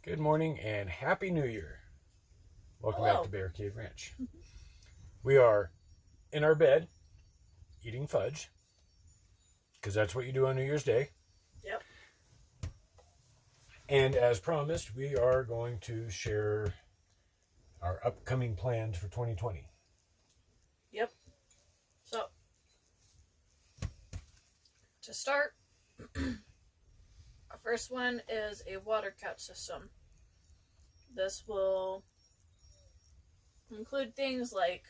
Good morning and Happy New Year. Welcome back to Bear Cave Ranch. We are in our bed eating fudge because that's what you do on New Year's Day. Yep. And as promised, we are going to share our upcoming plans for 2020. Yep. So, to start, our first one is a water catch system. This will include things like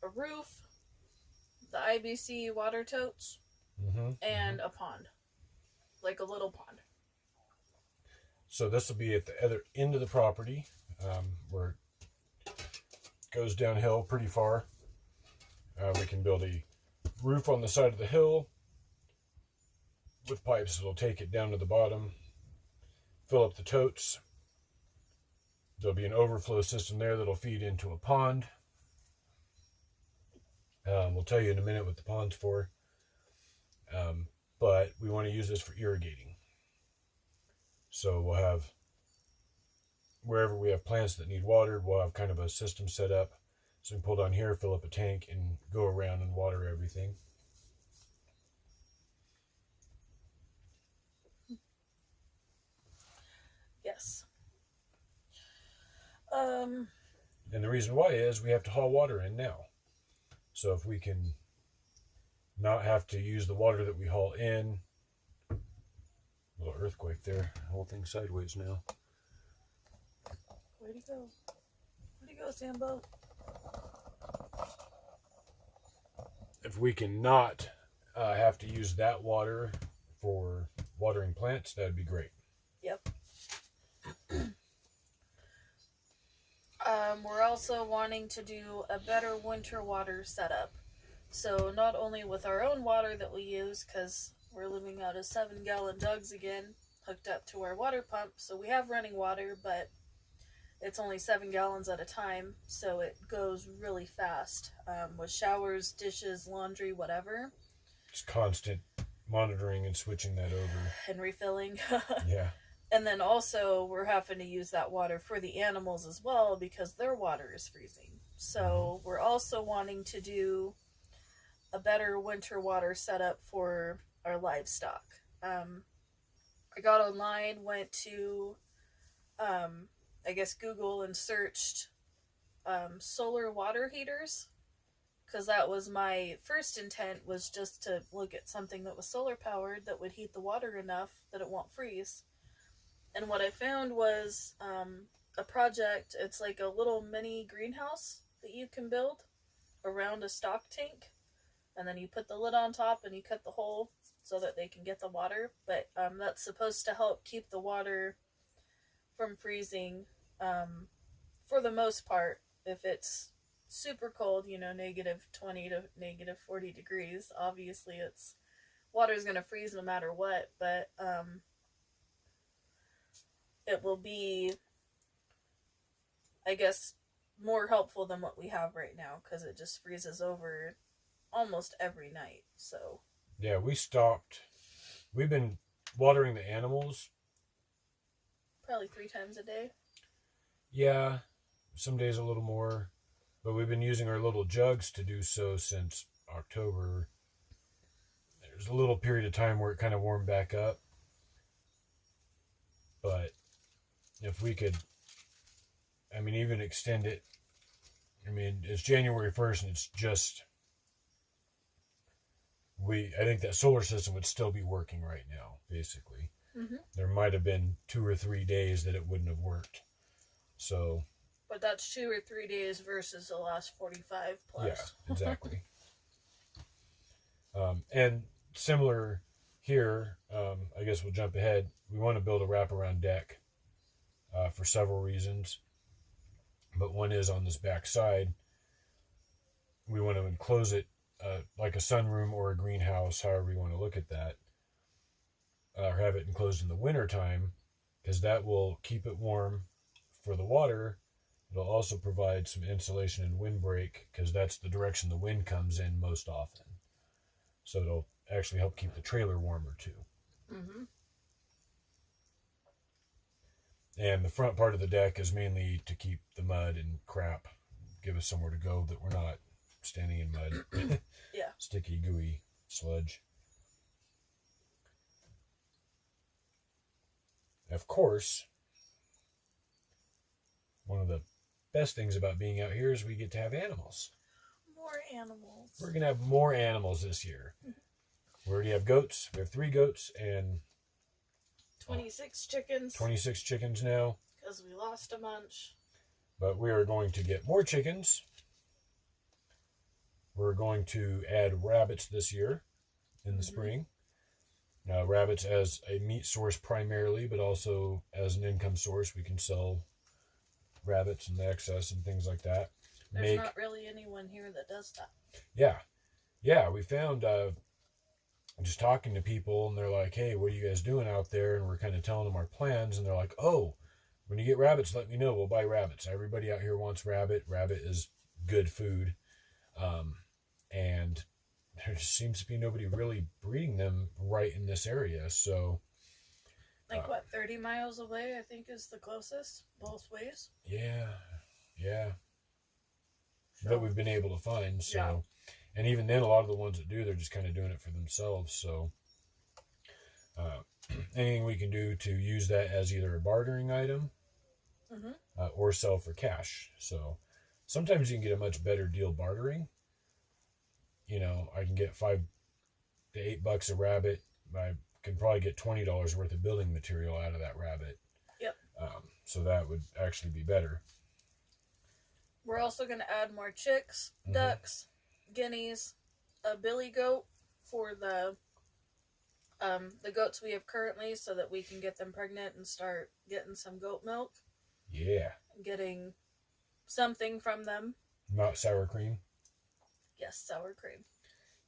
a roof, the IBC water totes, and a pond. Like a little pond. So this will be at the other end of the property where it goes downhill pretty far. We can build a roof on the side of the hill with pipes that'll take it down to the bottom, fill up the totes. There'll be an overflow system there that'll feed into a pond. We'll tell you in a minute what the pond's for. But we want to use this for irrigating. So we'll have, wherever we have plants that need watered, we'll have kind of a system set up. So we can pull down here, fill up a tank, and go around and water everything. Yes. And the reason why is we have to haul water in now. So if we can not have to use the water that we haul in, little earthquake there, the whole thing sideways now. Where'd he go? Where'd he go, Sambo? If we can not have to use that water for watering plants, that'd be great. Yep. We're also wanting to do a better winter water setup. So not only with our own water that we use, because we're living out of 7-gallon jugs again, hooked up to our water pump. So we have running water, but it's only 7 gallons at a time. So it goes really fast with showers, dishes, laundry, whatever. Just constant monitoring and switching that over. And refilling. Yeah. And then also we're having to use that water for the animals as well because their water is freezing. So we're also wanting to do a better winter water setup for our livestock. I got online, went to, Google and searched solar water heaters because that was my first intent, was just to look at something that was solar powered that would heat the water enough that it won't freeze. And what I found was a project. It's like a little mini greenhouse that you can build around a stock tank. And then you put the lid on top and you cut the hole so that they can get the water. But that's supposed to help keep the water from freezing for the most part. If it's super cold, negative 20 to negative 40 degrees, obviously water's going to freeze no matter what. But it will be, I guess, more helpful than what we have right now because it just freezes over almost every night. So yeah, we've been watering the animals probably 3 times a day. Yeah, some days a little more, but we've been using our little jugs to do so since October. There's a little period of time where it kind of warmed back up, but if we could, even extend it. It's January 1st and it's just, I think that solar system would still be working right now, basically. Mm-hmm. There might have been 2 or 3 days that it wouldn't have worked. So. But that's 2 or 3 days versus the last 45 plus. Yeah, exactly. And similar here, I guess we'll jump ahead. We want to build a wraparound deck for several reasons. But one is on this back side, we want to enclose it like a sunroom or a greenhouse, however you want to look at that, or have it enclosed in the winter time, because that will keep it warm for the water. It'll also provide some insulation and windbreak, because that's the direction the wind comes in most often. So it'll actually help keep the trailer warmer too. Mm-hmm. And the front part of the deck is mainly to keep the mud and crap, give us somewhere to go that we're not standing in mud. Yeah. Sticky, gooey sludge. Of course, one of the best things about being out here is we get to have animals. More animals. We're going to have more animals this year. We already have goats. We have 3 goats and 26 chickens. 26 chickens now. Because we lost a bunch. But we are going to get more chickens. We're going to add rabbits this year in the spring. Rabbits as a meat source primarily, but also as an income source. We can sell rabbits and the excess and things like that. There's not really anyone here that does that. Yeah, we found just talking to people, and they're like, hey, what are you guys doing out there? And we're kind of telling them our plans, and they're like, oh, when you get rabbits, let me know. We'll buy rabbits. Everybody out here wants rabbit. Rabbit is good food. And there just seems to be nobody really breeding them right in this area. So, 30 miles away, I think, is the closest, both ways. Yeah. So, that we've been able to find. So, yeah. And even then, a lot of the ones that do, they're just kind of doing it for themselves. So, anything we can do to use that as either a bartering item or sell for cash. So, sometimes you can get a much better deal bartering. You know, I can get $5 to $8 a rabbit. I can probably get $20 worth of building material out of that rabbit. Yep. So that would actually be better. We're also going to add more chicks, ducks, guineas, a billy goat for the goats we have currently, so that we can get them pregnant and start getting some goat milk. Yeah. Getting something from them. Not sour cream. Yes, sour cream.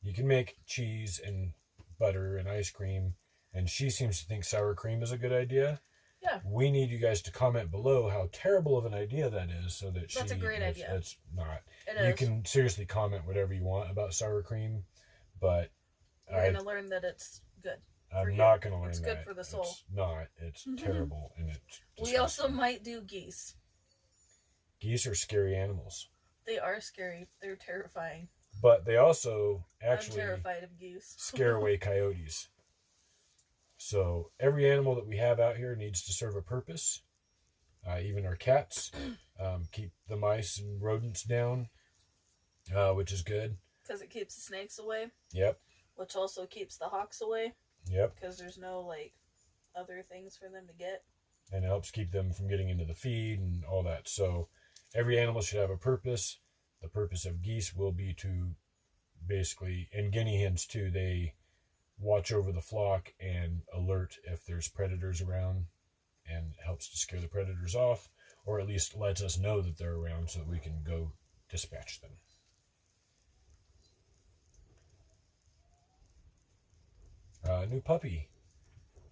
You can make cheese and butter and ice cream, and she seems to think sour cream is a good idea. Yeah. We need you guys to comment below how terrible of an idea that is, so that That's a great idea. It's not. You can seriously comment whatever you want about sour cream, but we're going to learn that it's good. I'm not going to learn it's that. It's good for the soul. It's not. It's terrible, and it's disgusting. We also might do geese. Geese are scary animals. They are scary. They're terrifying. But they also actually I'm terrified of geese. scare away coyotes. So every animal that we have out here needs to serve a purpose. Even our cats keep the mice and rodents down, which is good. Because it keeps the snakes away. Yep. Which also keeps the hawks away. Yep. Because there's no, other things for them to get. And it helps keep them from getting into the feed and all that. So every animal should have a purpose. The purpose of geese will be to basically, and guinea hens too, they watch over the flock and alert if there's predators around, and helps to scare the predators off, or at least lets us know that they're around so that we can go dispatch them. New puppy.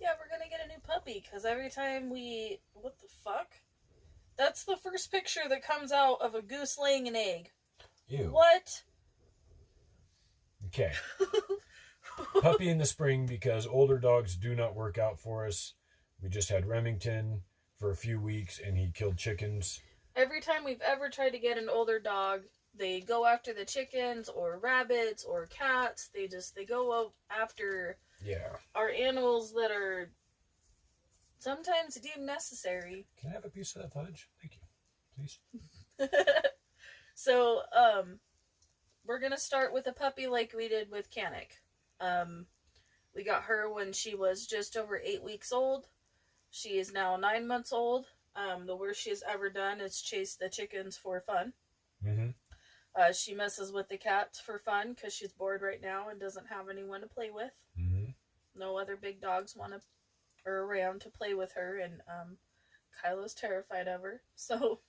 Yeah, we're going to get a new puppy, because every time what the fuck? That's the first picture that comes out of a goose laying an egg. Ew. What? Okay. Puppy in the spring, because older dogs do not work out for us. We just had Remington for a few weeks, and he killed chickens. Every time we've ever tried to get an older dog, they go after the chickens or rabbits or cats. They go after our animals that are sometimes deemed necessary. Can I have a piece of that fudge? Thank you. Please. So, we're going to start with a puppy like we did with Kanik. We got her when she was just over 8 weeks old. She is now 9 months old. The worst she's ever done is chase the chickens for fun. She messes with the cats for fun because she's bored right now and doesn't have anyone to play with. No other big dogs are around to play with her, and Kylo's terrified of her. So,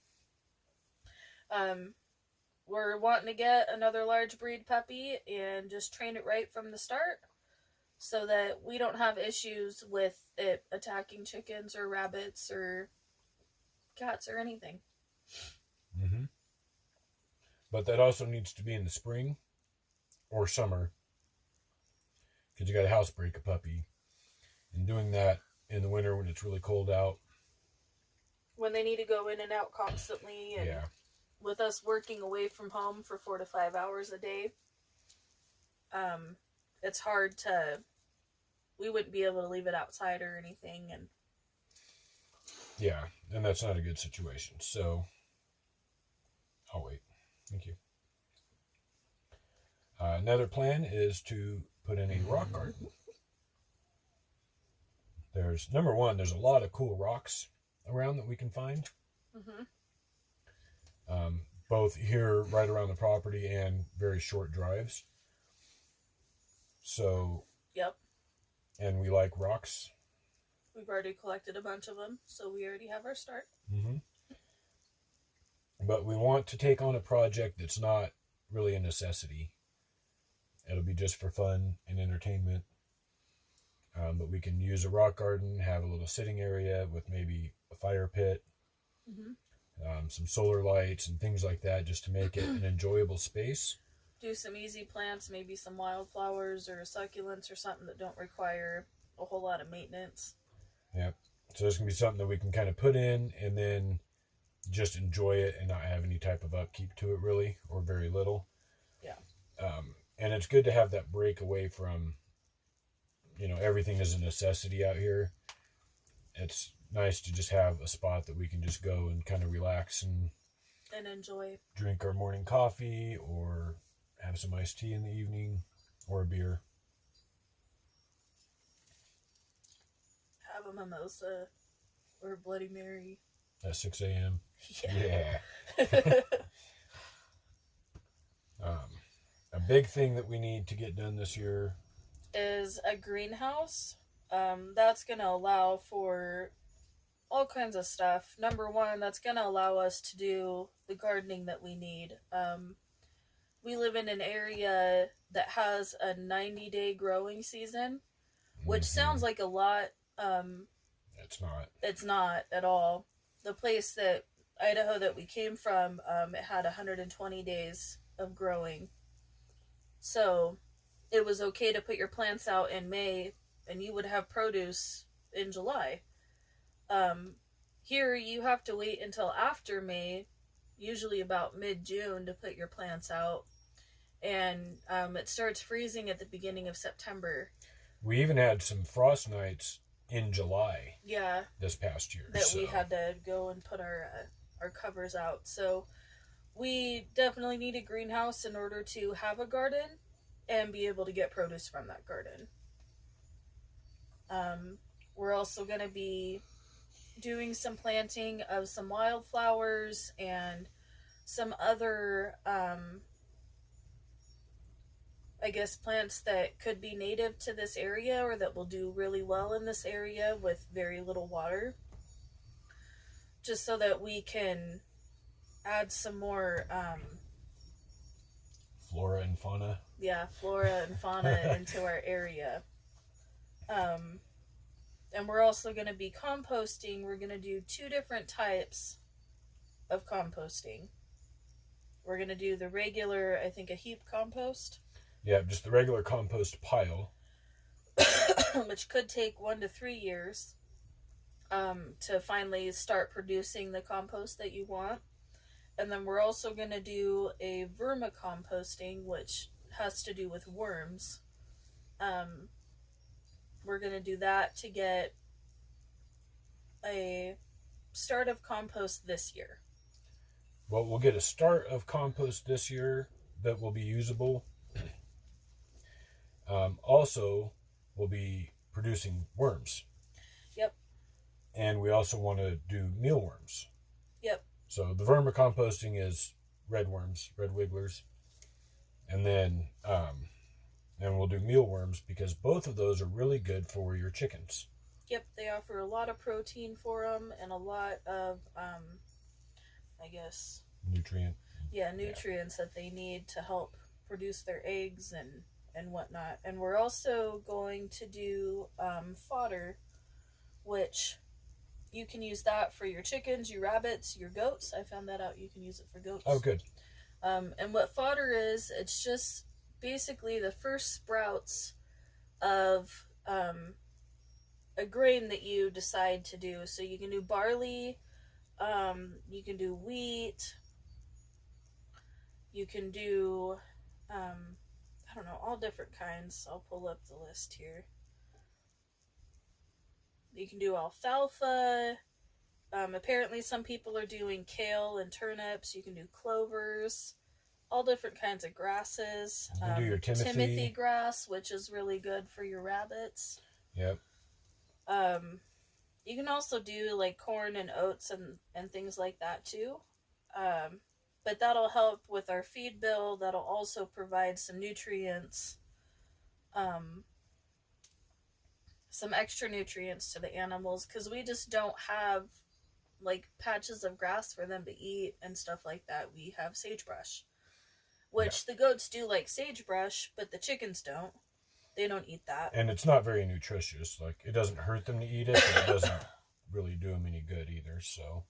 we're wanting to get another large breed puppy and just train it right from the start, so that we don't have issues with it attacking chickens or rabbits or cats or anything. But that also needs to be in the spring or summer, because you got to housebreak a puppy. And doing that in the winter when it's really cold out when they need to go in and out constantly, and Yeah. with us working away from home for 4 to 5 hours a day, it's hard to. We wouldn't be able to leave it outside or anything, and Yeah, and that's not a good situation. So, I'll wait. Thank you. Another plan is to put in a rock garden. There's number one. There's a lot of cool rocks around that we can find. mm-hmm. Both here, right around the property, and very short drives. So. Yep. And we like rocks. We've already collected a bunch of them, so we already have our start. Mm-hmm. But we want to take on a project that's not really a necessity. It'll be just for fun and entertainment. But we can use a rock garden, have a little sitting area with maybe a fire pit, some solar lights and things like that, just to make it an enjoyable space. Do some easy plants, maybe some wildflowers or succulents or something that don't require a whole lot of maintenance. Yep. So this can be something that we can kind of put in and then just enjoy it and not have any type of upkeep to it, really, or very little. Yeah. And it's good to have that break away from, everything is a necessity out here. It's nice to just have a spot that we can just go and kind of relax and enjoy. Drink our morning coffee or have some iced tea in the evening or a beer. Have a mimosa or a Bloody Mary. At 6 a.m. Yeah. A big thing that we need to get done this year is a greenhouse. That's going to allow for all kinds of stuff. Number one, that's going to allow us to do the gardening that we need. We live in an area that has a 90-day growing season, which sounds like a lot. It's not. It's not at all. The place that Idaho that we came from, it had 120 days of growing. So it was okay to put your plants out in May and you would have produce in July. Here you have to wait until after May, usually about mid-June, to put your plants out. And it starts freezing at the beginning of September. We even had some frost nights in July. Yeah. This past year. That we had to go and put our covers out. So we definitely need a greenhouse in order to have a garden and be able to get produce from that garden. We're also going to be doing some planting of some wildflowers and some other, plants that could be native to this area or that will do really well in this area with very little water. Just so that we can add some more flora and fauna. Yeah, flora and fauna into our area. And we're also going to be composting. We're going to do 2 different types of composting. We're going to do the regular, I think, a heap compost. Yeah, just the regular compost pile. Which could take 1 to 3 years to finally start producing the compost that you want. And then we're also going to do a vermicomposting, which has to do with worms. We're going to do that to get a start of compost this year. Well, we'll get a start of compost this year that will be usable. Also, we'll be producing worms. Yep. And we also want to do mealworms. Yep. So the vermicomposting is red wigglers. And then we'll do mealworms because both of those are really good for your chickens. Yep, they offer a lot of protein for them and a lot of, nutrients that they need to help produce their eggs and whatnot. And we're also going to do fodder, which you can use that for your chickens, your rabbits, your goats. I found that out. You can use it for goats. Oh, good. And what fodder is, it's just basically the first sprouts of a grain that you decide to do. So you can do barley, You can do wheat. You can do, I don't know, all different kinds. I'll pull up the list here. You can do alfalfa. Apparently, some people are doing kale and turnips. You can do clovers, all different kinds of grasses. You can do your Timothy grass, which is really good for your rabbits. Yep. You can also do like corn and oats and things like that too. But that'll help with our feed bill. That'll also provide some nutrients, some extra nutrients to the animals, because we just don't have like patches of grass for them to eat and stuff like that. We have sagebrush, which the goats do like sagebrush, but the chickens don't. They don't eat that. And it's not very nutritious. Like, it doesn't hurt them to eat it, but it doesn't really do them any good either. So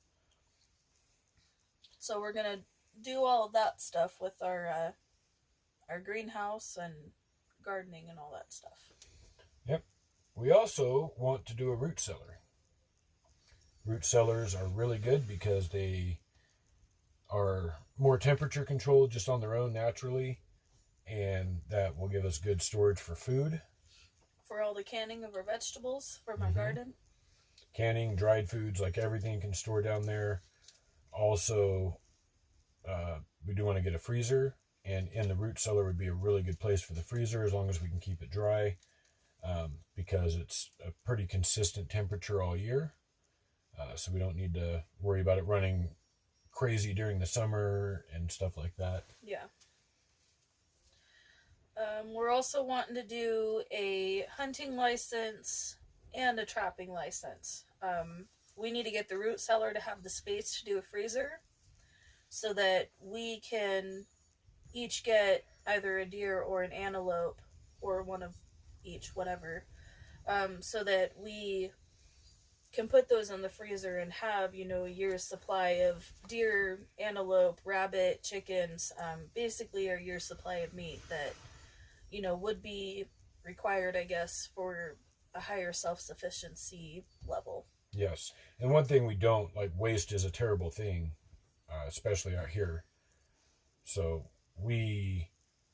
we're gonna do all of that stuff with our greenhouse and gardening and all that stuff. Yep. We also want to do a root cellar. Root cellars are really good because they are more temperature controlled just on their own naturally, and that will give us good storage for food. For all the canning of our vegetables from our garden. Canning, dried foods, like everything can store down there. Also, we do want to get a freezer, and in the root cellar would be a really good place for the freezer as long as we can keep it dry, because it's a pretty consistent temperature all year. So we don't need to worry about it running crazy during the summer and stuff like that. Yeah. We're also wanting to do a hunting license and a trapping license. We need to get the root cellar to have the space to do a freezer so that we can each get either a deer or an antelope or one of each, whatever, so that we can put those in the freezer and have, a year's supply of deer, antelope, rabbit, chickens, basically our year's supply of meat that, would be required, I guess, for a higher self-sufficiency level. Yes. And one thing we don't, like, waste is a terrible thing, especially out here. So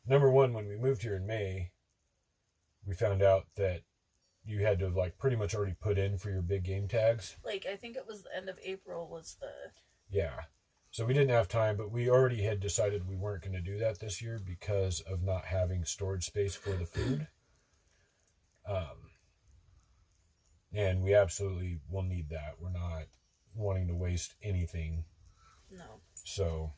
number one, when we moved here in May, we found out that you had to have, like, pretty much already put in for your big game tags. Like, I think it was the end of April was the... Yeah. So we didn't have time, but we already had decided we weren't going to do that this year because of not having storage space for the food. And we absolutely will need that. We're not wanting to waste anything. No. So.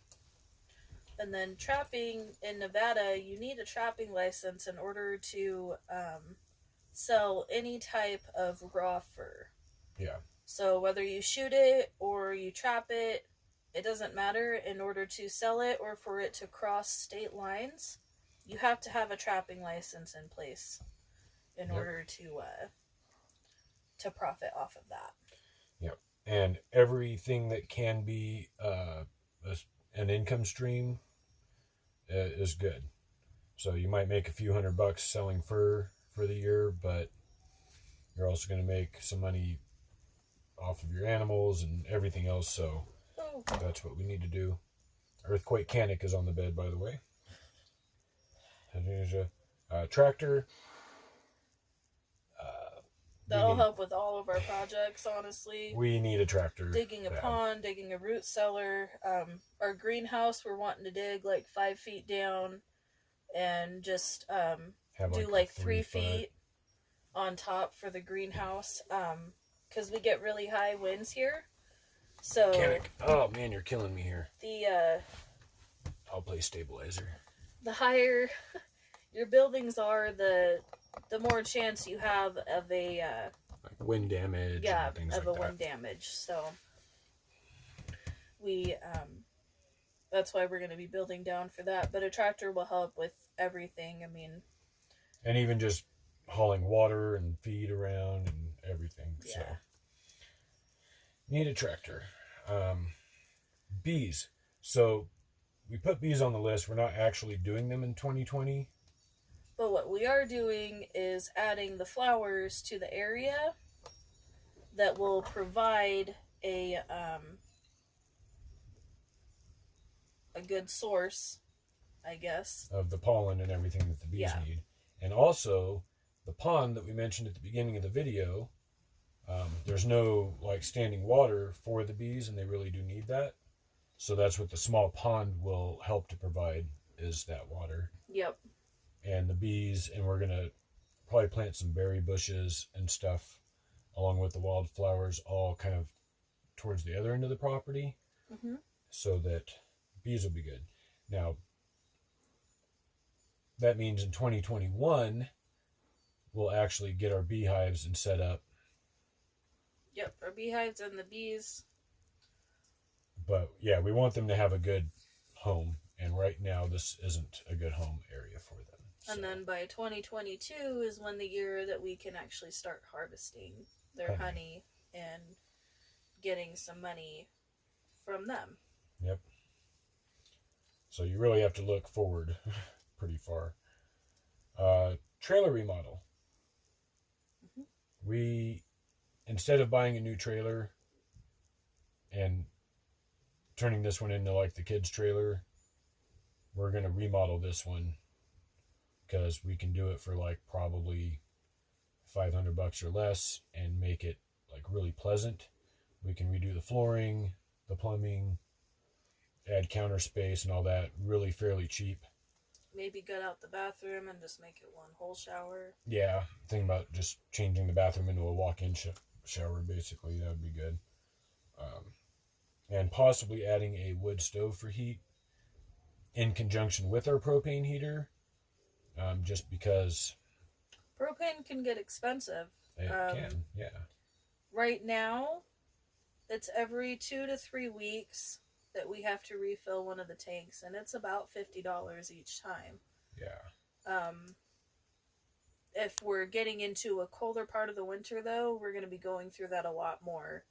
And then trapping in Nevada, you need a trapping license in order to sell any type of raw fur. Yeah. So whether you shoot it or you trap it, it doesn't matter. In order to sell it or for it to cross state lines, you have to have a trapping license in place in order to profit off of that. Yep. And everything that can be an income stream is good. So you might make a few $100 selling fur for the year, but you're also going to make some money off of your animals and everything else. So that's what we need to do. Earthquake Canic is on the bed, by the way. And here's a tractor. That'll help with all of our projects, honestly. We need a tractor. Digging a pond, digging a root cellar. Our greenhouse, we're wanting to dig like 5 feet down and just do like 3 feet on top for the greenhouse. Because we get really high winds here. So Mechanic. Oh man, you're killing me here. I'll play stabilizer. The higher your buildings are, the more chance you have of a like wind damage. Yeah, and things of like a wind damage. So we that's why we're going to be building down for that. But a tractor will help with everything. I mean, and even just hauling water and feed around and everything. Yeah. So need a tractor. Bees. So we put bees on the list. We're not actually doing them in 2020. But what we are doing is adding the flowers to the area that will provide a a good source, I guess. of the pollen and everything that the bees need. And also, the pond that we mentioned at the beginning of the video, there's no like standing water for the bees, and they really do need that. So that's what the small pond will help to provide, is that water. Yep. And the bees, and we're going to probably plant some berry bushes and stuff along with the wildflowers, all kind of towards the other end of the property, so that bees will be good. Now, that means in 2021, we'll actually get our beehives and set up. Yep, our beehives and the bees. But yeah, we want them to have a good home, and right now this isn't a good home area for them. So. And then by 2022 is when the year that we can actually start harvesting their honey and getting some money from them. Yep. So you really have to look forward pretty far. Trailer remodel. We, instead of buying a new trailer and turning this one into like the kids' trailer, we're going to remodel this one, because we can do it for like probably $500 or less and make it like really pleasant. We can redo the flooring, the plumbing, add counter space and all that, really fairly cheap. Maybe gut out the bathroom and just make it one whole shower. Yeah, thinking about just changing the bathroom into a walk-in shower, basically. That would be good. And possibly adding a wood stove for heat in conjunction with our propane heater, just because... Propane can get expensive. It can, yeah. Right now, it's every 2 to 3 weeks that we have to refill one of the tanks, and it's about $50 each time. Yeah. If we're getting into a colder part of the winter, though, we're going to be going through that a lot more.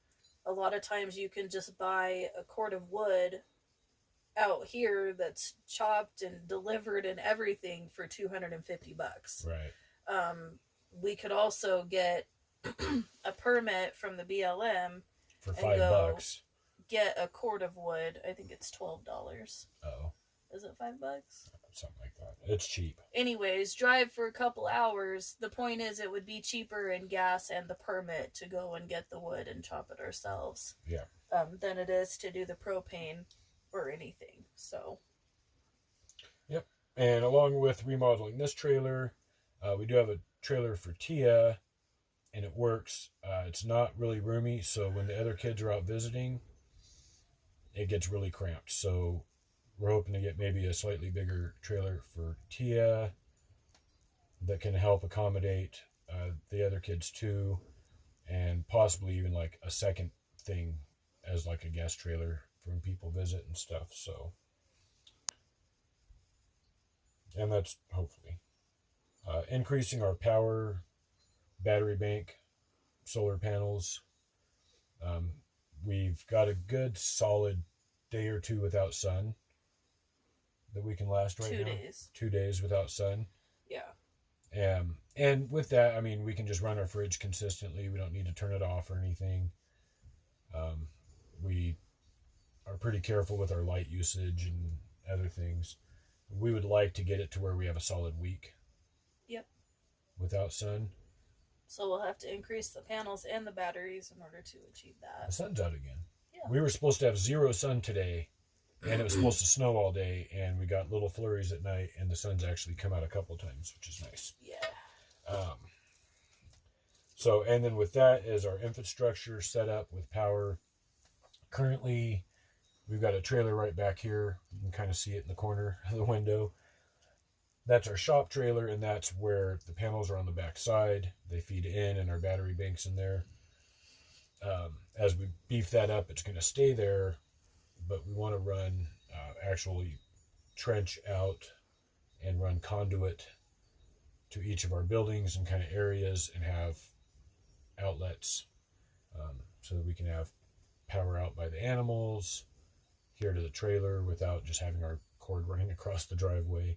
A lot of times you can just buy a cord of wood out here that's chopped and delivered and everything for $250. Right. We could also get a permit from the BLM for $5. Get a cord of wood. I think it's $12. Oh. Is it $5? Something like that. It's cheap. Anyways, drive for a couple hours. The point is, it would be cheaper in gas and the permit to go and get the wood and chop it ourselves. Yeah. Than it is to do the propane or anything. So. Yep. And along with remodeling this trailer, we do have a trailer for Tia, and it works. It's not really roomy, so when the other kids are out visiting, it gets really cramped. So we're hoping to get maybe a slightly bigger trailer for Tia that can help accommodate the other kids too, and possibly even like a second thing as like a guest trailer for when people visit and stuff. So, and that's hopefully increasing our power, battery bank, solar panels. We've got a good solid day or two without sun that we can last right now. 2 days. 2 days without sun. Yeah. And with that, I mean, we can just run our fridge consistently. We don't need to turn it off or anything. We are pretty careful with our light usage and other things. We would like to get it to where we have a solid week. Yep. Without sun. So we'll have to increase the panels and the batteries in order to achieve that. The sun's out again. Yeah. We were supposed to have 0 sun today, and it was supposed to snow all day, and we got little flurries at night, and the sun's actually come out a couple of times, which is nice. Yeah. So, and then with that is our infrastructure set up with power. Currently, we've got a trailer right back here. You can kind of see it in the corner of the window. That's our shop trailer, and that's where the panels are on the back side. They feed in, and our battery bank's in there. As we beef that up, it's going to stay there, but we want to run, actually trench out and run conduit to each of our buildings and kind of areas and have outlets, so that we can have power out by the animals here to the trailer without just having our cord running across the driveway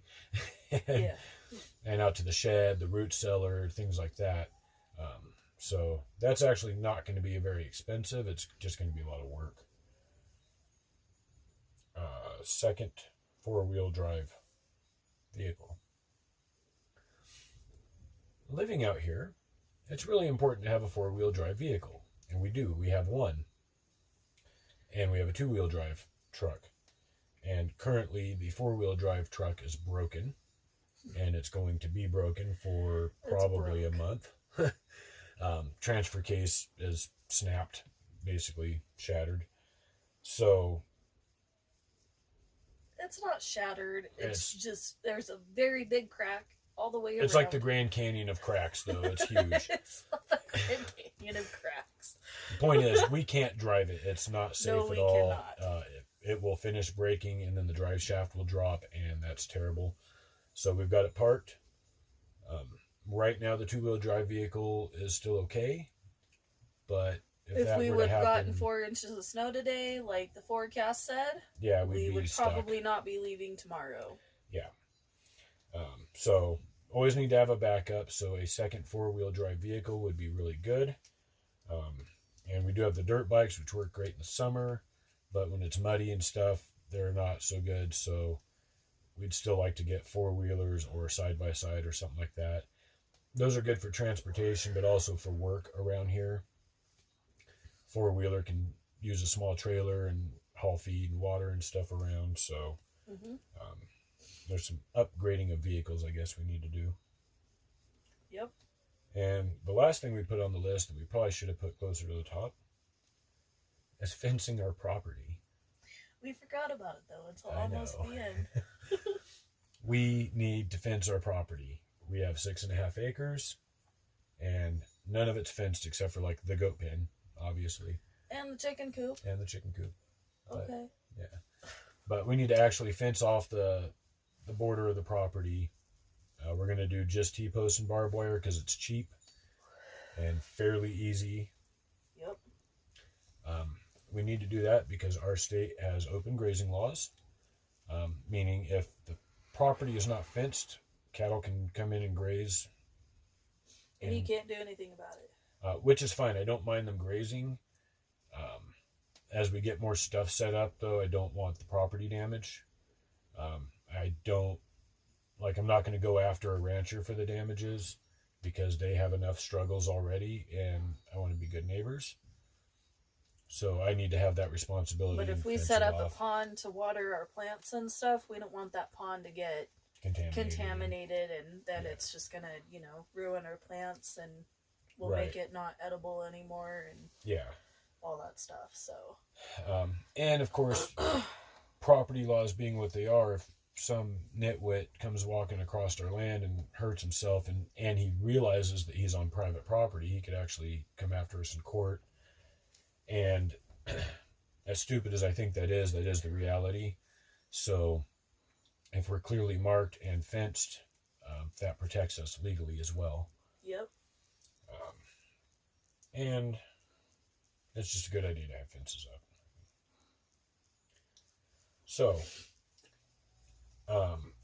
and out to the shed, the root cellar, things like that. So that's actually not going to be very expensive. It's just going to be a lot of work. second four-wheel drive vehicle. Living out here, it's really important to have a four-wheel drive vehicle. And we do. We have one. And we have a two-wheel drive truck. And currently, the four-wheel drive truck is broken. And it's going to be broken for probably a month. Transfer case is snapped, basically shattered. So it's not shattered. It's just there's a very big crack all the way around. It's like the Grand Canyon of cracks, though. It's huge. It's like the Grand Canyon of cracks. The point is, we can't drive it. It's not safe No, at we all. cannot. It will finish breaking, and then the drive shaft will drop, and that's terrible. So we've got it parked. Right now, the two-wheel drive vehicle is still okay, but if we would have gotten 4 inches of snow today, like the forecast said, yeah, we would stuck. probably not be leaving tomorrow. Yeah. So always need to have a backup. So a second four-wheel drive vehicle would be really good. And we do have the dirt bikes, which work great in the summer, but when it's muddy and stuff, they're not so good. So we'd still like to get four-wheelers or side-by-side or something like that. Those are good for transportation, but also for work around here. Four-wheeler can use a small trailer and haul feed and water and stuff around. So there's some upgrading of vehicles, I guess, we need to do. Yep. And the last thing we put on the list that we probably should have put closer to the top is fencing our property. We forgot about it, though, until almost the end. We need to fence our property. We have 6.5 acres, and none of it's fenced except for like the goat pen, obviously. And the chicken coop. And the chicken coop. But, okay. Yeah. But we need to actually fence off the border of the property. We're going to do just T-posts and barbed wire because it's cheap and fairly easy. Yep. We need to do that because our state has open grazing laws, meaning if the property is not fenced, cattle can come in and graze. And you can't do anything about it. Which is fine. I don't mind them grazing. As we get more stuff set up, though, I don't want the property damage. I'm not going to go after a rancher for the damages because they have enough struggles already, and I want to be good neighbors. So I need to have that responsibility. But if we set up a pond to water our plants and stuff, we don't want that pond to get contaminated and then it's just going to, ruin our plants and we'll make it not edible anymore and all that stuff. So, and of course, property laws being what they are, if some nitwit comes walking across our land and hurts himself and he realizes that he's on private property, he could actually come after us in court. And as stupid as I think that is the reality. So if we're clearly marked and fenced, that protects us legally as well. Yep. And it's just a good idea to have fences up. So,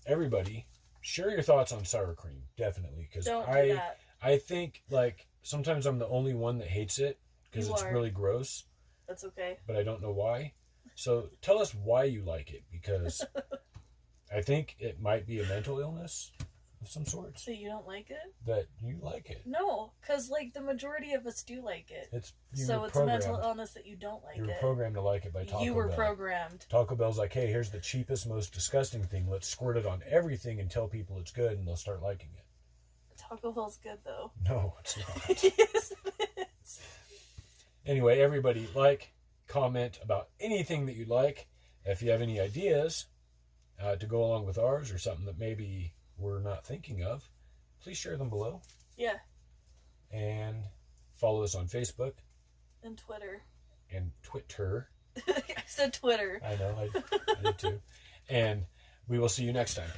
everybody, share your thoughts on sour cream, definitely, because I think sometimes I'm the only one that hates it because it's really gross. That's okay. But I don't know why. So tell us why you like it, because I think it might be a mental illness of some sort. So you don't like it? That you like it. No, because the majority of us do like it. It's a mental illness that you don't like it. You were programmed to like it by Taco Bell. You were programmed. Taco Bell's like, hey, here's the cheapest, most disgusting thing. Let's squirt it on everything and tell people it's good and they'll start liking it. Taco Bell's good, though. No, it's not. Yes, it is. Anyway, everybody, comment about anything that you'd like. If you have any ideas to go along with ours or something that maybe we're not thinking of, please share them below. Yeah. And follow us on Facebook. And Twitter. And Twitter. I said Twitter. I know, I did too. And we will see you next time.